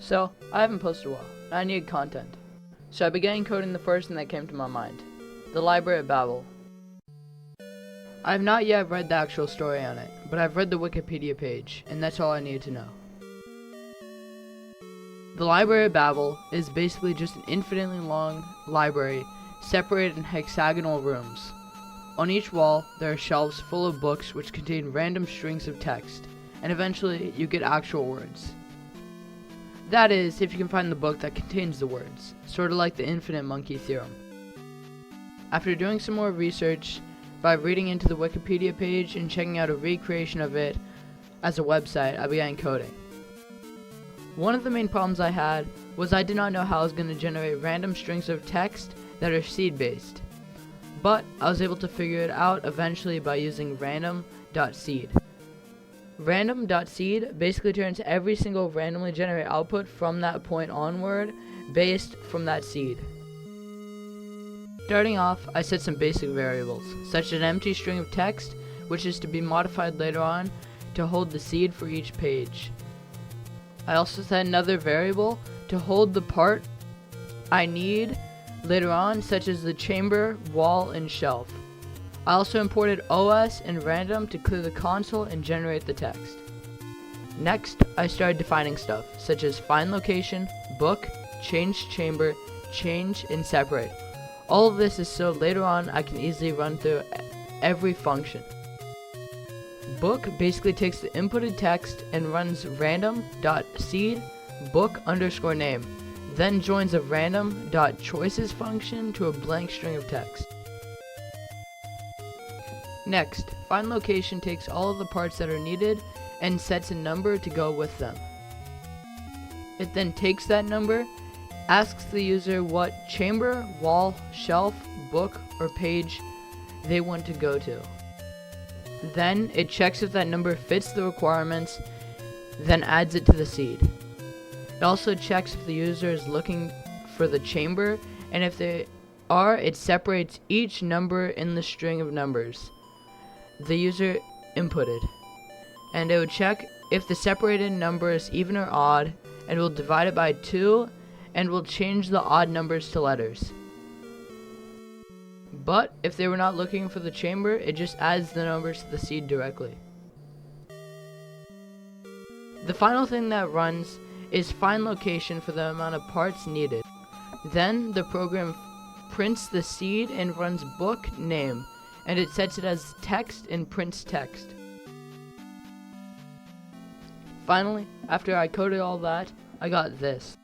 So, I haven't posted a while, and I needed content. So I began coding the first thing that came to my mind, the library at Babel. I have not yet read the actual story on it, but I've read the Wikipedia page, and that's all I needed to know. The library at Babel is basically just an infinitely long library separated in hexagonal rooms. On each wall, there are shelves full of books which contain random strings of text, and eventually you get actual words. That is, if you can find the book that contains the words, sort of like the infinite monkey theorem. After doing some more research, by reading into the Wikipedia page and checking out a recreation of it as a website, I began coding. One of the main problems I had was I did not know how I was going to generate random strings of text that are seed-based. But I was able to figure it out eventually by using random.seed. Random.seed basically turns every single randomly generated output from that point onward based from that seed. Starting off, I set some basic variables, such as an empty string of text, which is to be modified later on to hold the seed for each page. I also set another variable to hold the part I need later on, such as the chamber, wall, and shelf. I also imported OS and random to clear the console and generate the text. Next, I started defining stuff, such as find location, book, change chamber, change, and separate. All of this is so later on I can easily run through every function. Book basically takes the inputted text and runs random.seed book_name, then joins a random.choices function to a blank string of text. Next, find location takes all of the parts that are needed and sets a number to go with them. It then takes that number, asks the user what chamber, wall, shelf, book, or page they want to go to. Then it checks if that number fits the requirements, then adds it to the seed. It also checks if the user is looking for the chamber, and if they are, it separates each number in the string of numbers the user inputted. And it would check if the separated number is even or odd, and will divide it by 2, and will change the odd numbers to letters. But if they were not looking for the chamber, it just adds the numbers to the seed directly. The final thing that runs is find location for the amount of parts needed. Then the program prints the seed and runs book name, and it sets it as text and prints text. Finally, after I coded all that, I got this.